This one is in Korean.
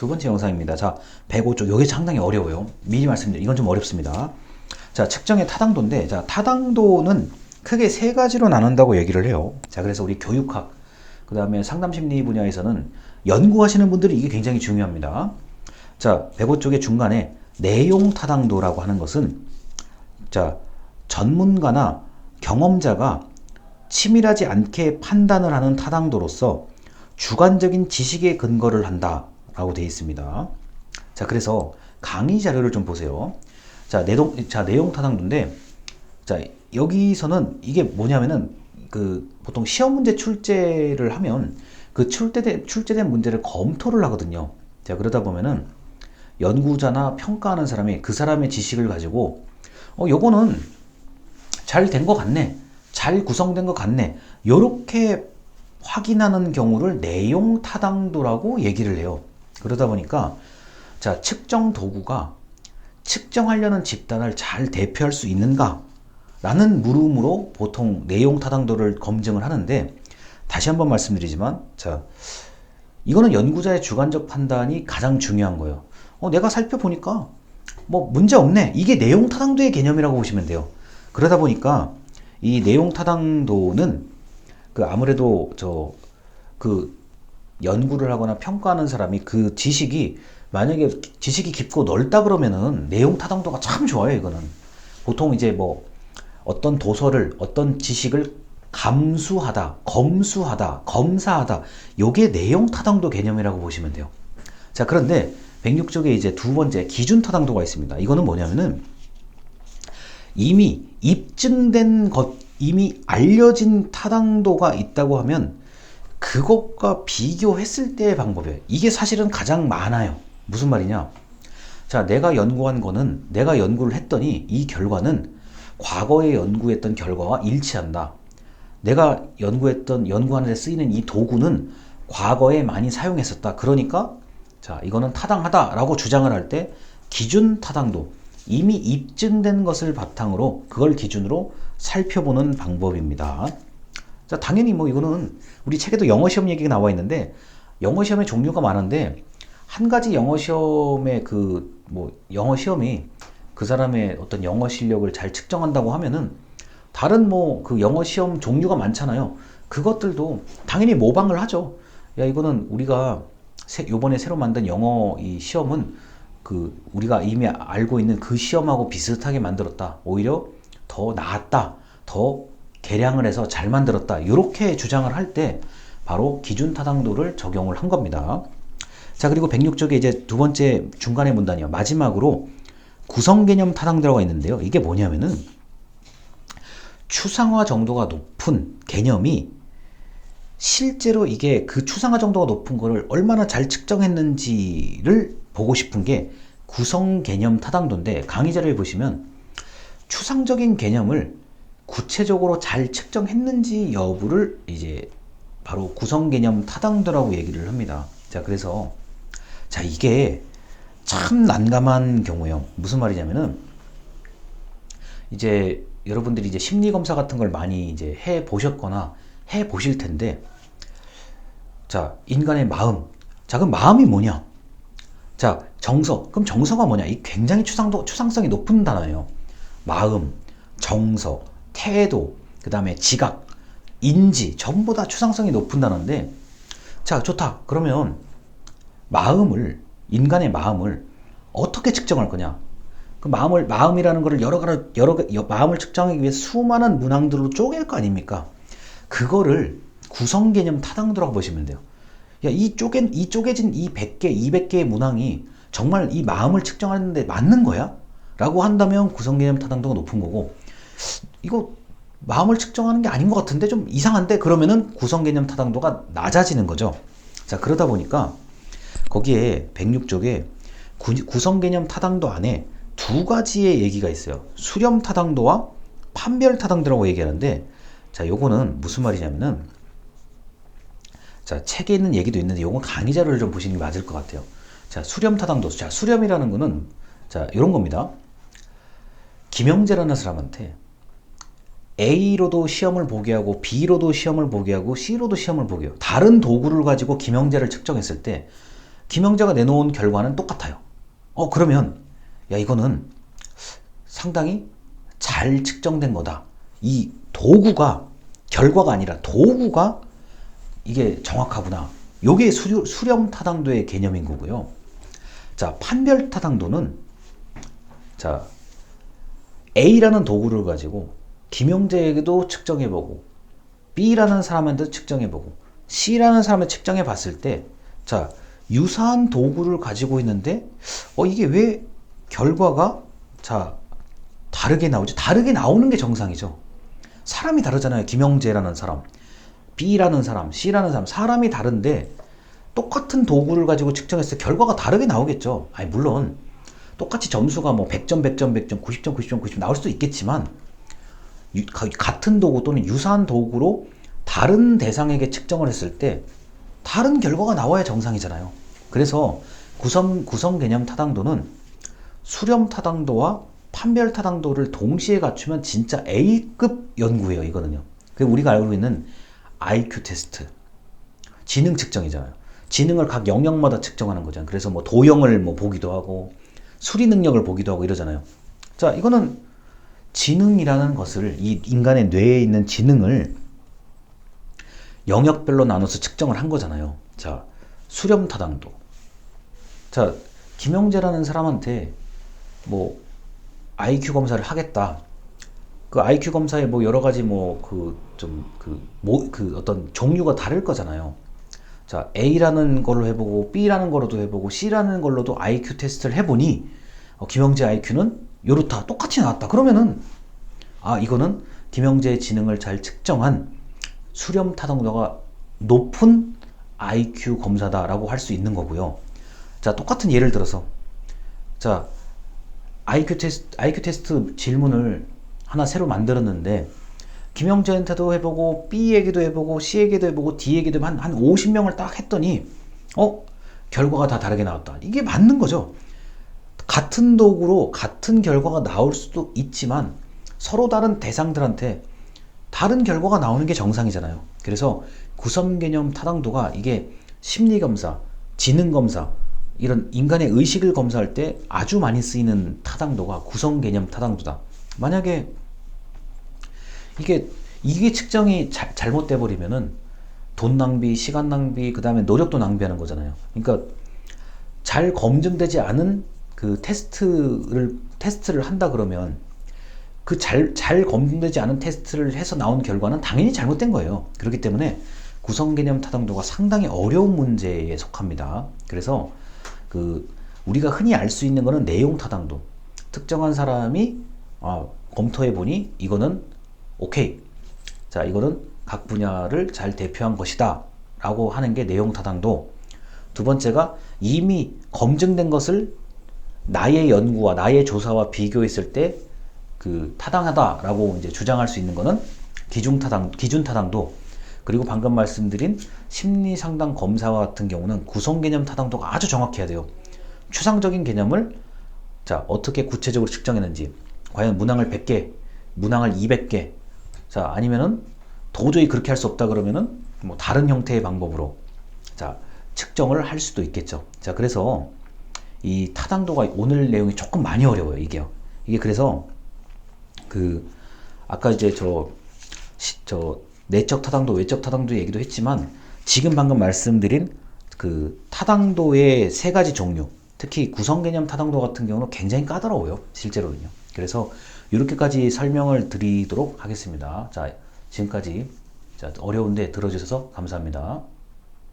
두 번째 영상입니다. 자, 105쪽. 요게 상당히 어려워요. 미리 말씀드려요. 이건 좀 어렵습니다. 자, 측정의 타당도인데, 자, 타당도는 크게 세 가지로 나눈다고 얘기를 해요. 자, 그래서 우리 교육학, 그 다음에 상담심리 분야에서는 연구하시는 분들이 이게 굉장히 중요합니다. 자, 105쪽의 중간에 내용 타당도라고 하는 것은, 자, 전문가나 경험자가 치밀하지 않게 판단을 하는 타당도로서 주관적인 지식에 근거를 한다 라고 되어 있습니다. 자, 그래서 강의 자료를 좀 보세요. 자, 내용 타당도인데, 자, 여기서는 이게 뭐냐면은, 보통 시험 문제 출제를 하면 그 출제된 문제를 검토를 하거든요. 자, 그러다 보면은 연구자나 평가하는 사람이 그 사람의 지식을 가지고, 요거는 잘 된 것 같네. 잘 구성된 것 같네. 요렇게 확인하는 경우를 내용 타당도라고 얘기를 해요. 그러다 보니까, 자, 측정 도구가 측정하려는 집단을 잘 대표할 수 있는가? 라는 물음으로 보통 내용 타당도를 검증을 하는데, 다시 한번 말씀드리지만, 자, 이거는 연구자의 주관적 판단이 가장 중요한 거예요. 내가 살펴보니까 뭐 문제 없네. 이게 내용 타당도의 개념이라고 보시면 돼요. 그러다 보니까 이 내용 타당도는 아무래도 연구를 하거나 평가하는 사람이 그 지식이, 만약에 지식이 깊고 넓다 그러면은 내용 타당도가 참 좋아요. 이거는 보통 이제 뭐 어떤 도서를, 어떤 지식을 감수하다, 검수하다, 검사하다, 요게 내용 타당도 개념이라고 보시면 돼요. 자, 그런데 106쪽에 이제 두 번째 기준 타당도가 있습니다. 이거는 뭐냐면은 이미 입증된 것, 이미 알려진 타당도가 있다고 하면 그것과 비교했을 때의 방법이에요. 이게 사실은 가장 많아요. 무슨 말이냐? 자, 내가 연구한 거는, 내가 연구를 했더니 이 결과는 과거에 연구했던 결과와 일치한다. 내가 연구하는 데 쓰이는 이 도구는 과거에 많이 사용했었다. 그러니까, 자, 이거는 타당하다라고 주장을 할 때 기준 타당도, 이미 입증된 것을 바탕으로 그걸 기준으로 살펴보는 방법입니다. 자, 당연히 뭐 이거는 우리 책에도 영어 시험 얘기가 나와 있는데, 영어 시험의 종류가 많은데, 한 가지 영어 시험의 영어 시험이 그 사람의 어떤 영어 실력을 잘 측정한다고 하면은, 다른 영어 시험 종류가 많잖아요. 그것들도 당연히 모방을 하죠. 야, 이거는 우리가 요번에 새로 만든 영어 이 시험은 우리가 이미 알고 있는 그 시험하고 비슷하게 만들었다. 오히려 더 나았다. 더 개량을 해서 잘 만들었다. 이렇게 주장을 할 때 바로 기준 타당도를 적용을 한 겁니다. 자, 그리고 106쪽에 이제 두 번째 중간의 문단이요. 마지막으로 구성 개념 타당도가 있는데요. 이게 뭐냐면은 추상화 정도가 높은 개념이 실제로 이게 그 추상화 정도가 높은 거를 얼마나 잘 측정했는지를 보고 싶은 게 구성 개념 타당도인데, 강의 자료에 보시면 추상적인 개념을 구체적으로 잘 측정했는지 여부를 이제 바로 구성 개념 타당도라고 얘기를 합니다. 자, 그래서 자, 이게 참 난감한 경우예요. 무슨 말이냐면은, 이제 여러분들이 이제 심리 검사 같은 걸 많이 이제 해 보셨거나 해 보실 텐데, 자, 인간의 마음. 자, 그럼 마음이 뭐냐? 자, 정서. 그럼 정서가 뭐냐? 이 굉장히 추상성이 높은 단어예요. 마음, 정서, 태도, 그 다음에 지각, 인지, 전부 다 추상성이 높은 단어인데, 자, 좋다. 그러면 인간의 마음을 어떻게 측정할 거냐? 그 마음이라는 거를 마음을 측정하기 위해 수많은 문항들로 쪼갤 거 아닙니까? 그거를 구성 개념 타당도라고 보시면 돼요. 야, 이 쪼개진 이 100개, 200개의 문항이 정말 이 마음을 측정하는데 맞는 거야? 라고 한다면 구성 개념 타당도가 높은 거고, 이거 마음을 측정하는 게 아닌 것 같은데 좀 이상한데? 그러면은 구성 개념 타당도가 낮아지는 거죠. 자, 그러다 보니까 거기에 106쪽에 구성 개념 타당도 안에 두 가지의 얘기가 있어요. 수렴 타당도와 판별 타당도라고 얘기하는데, 자, 요거는 무슨 말이냐면은, 자, 책에 있는 얘기도 있는데 요건 강의 자료를 좀 보시는 게 맞을 것 같아요. 자, 수렴 타당도. 자, 수렴이라는 거는, 자, 요런 겁니다. 김영재라는 사람한테 A로도 시험을 보게 하고 B로도 시험을 보게 하고 C로도 시험을 보게 해요. 다른 도구를 가지고 김영재를 측정했을 때 김영재가 내놓은 결과는 똑같아요. 그러면 야 이거는 상당히 잘 측정된 거다. 이 도구가 결과가 아니라 도구가 이게 정확하구나. 요게 수렴 타당도의 개념인 거고요. 자, 판별 타당도는 자 A라는 도구를 가지고 김영재에게도 측정해보고 B라는 사람한테도 측정해보고 C라는 사람을 측정해 봤을 때 자 유사한 도구를 가지고 있는데 이게 왜 결과가 자 다르게 나오지? 다르게 나오는 게 정상이죠. 사람이 다르잖아요. 김영재라는 사람, B라는 사람, C라는 사람, 사람이 다른데 똑같은 도구를 가지고 측정했을 때 결과가 다르게 나오겠죠. 아니 물론 똑같이 점수가 뭐 100점, 100점, 100점, 90점, 90점, 90점 나올 수도 있겠지만 같은 도구 또는 유사한 도구로 다른 대상에게 측정을 했을 때 다른 결과가 나와야 정상이잖아요. 그래서 구성 개념 타당도는 수렴 타당도와 판별 타당도를 동시에 갖추면 진짜 A급 연구예요. 이거는요. 그 우리가 알고 있는 IQ 테스트, 지능 측정이잖아요. 지능을 각 영역마다 측정하는 거잖아요. 그래서 뭐 도형을 뭐 보기도 하고 수리 능력을 보기도 하고 이러잖아요. 자, 이거는 지능이라는 것을 이 인간의 뇌에 있는 지능을 영역별로 나눠서 측정을 한 거잖아요. 자, 수렴 타당도. 자, 김영재라는 사람한테 뭐 IQ 검사를 하겠다. 그 IQ 검사에 뭐 여러 가지 뭐 어떤 종류가 다를 거잖아요. 자, A라는 걸로 해보고 B라는 걸로도 해보고 C라는 걸로도 IQ 테스트를 해보니 김영재 IQ는 요렇다. 똑같이 나왔다. 그러면은 이거는 김영재의 지능을 잘 측정한 수렴 타당도가 높은 IQ 검사다라고 할 수 있는 거고요. 자, 똑같은 예를 들어서 자, IQ 테스트 질문을 하나 새로 만들었는데 김영재한테도 해보고 B에게도 해보고 C에게도 해보고 D에게도 한 50명을 딱 했더니 결과가 다 다르게 나왔다. 이게 맞는 거죠. 같은 도구로 같은 결과가 나올 수도 있지만 서로 다른 대상들한테 다른 결과가 나오는 게 정상이잖아요. 그래서 구성개념 타당도가 이게 심리검사, 지능검사 이런 인간의 의식을 검사할 때 아주 많이 쓰이는 타당도가 구성개념 타당도다. 만약에 이게 측정이 잘못돼 버리면은 돈 낭비, 시간 낭비, 그 다음에 노력도 낭비하는 거잖아요. 그러니까 잘 검증되지 않은 그 테스트를 한다 그러면 그 잘 검증되지 않은 테스트를 해서 나온 결과는 당연히 잘못된 거예요. 그렇기 때문에 구성개념 타당도가 상당히 어려운 문제에 속합니다. 그래서 우리가 흔히 알 수 있는 거는 내용 타당도. 특정한 사람이 검토해 보니 이거는 오케이. 자, 이거는 각 분야를 잘 대표한 것이다 라고 하는 게 내용 타당도. 두 번째가 이미 검증된 것을 나의 연구와 나의 조사와 비교했을 때 타당하다라고 이제 주장할 수 있는 거는 기준 타당도. 그리고 방금 말씀드린 심리 상담 검사와 같은 경우는 구성 개념 타당도가 아주 정확해야 돼요. 추상적인 개념을 자, 어떻게 구체적으로 측정했는지, 과연 문항을 100개, 문항을 200개, 자, 아니면은 도저히 그렇게 할 수 없다 그러면은 뭐 다른 형태의 방법으로 자, 측정을 할 수도 있겠죠. 자, 그래서 이 타당도가 오늘 내용이 조금 많이 어려워요. 이게 그래서 아까 이제 저 내적 타당도, 외적 타당도 얘기도 했지만 지금 방금 말씀드린 타당도의 세 가지 종류, 특히 구성개념 타당도 같은 경우는 굉장히 까다로워요. 실제로는요. 그래서 이렇게까지 설명을 드리도록 하겠습니다. 자, 지금까지 어려운데 들어주셔서 감사합니다.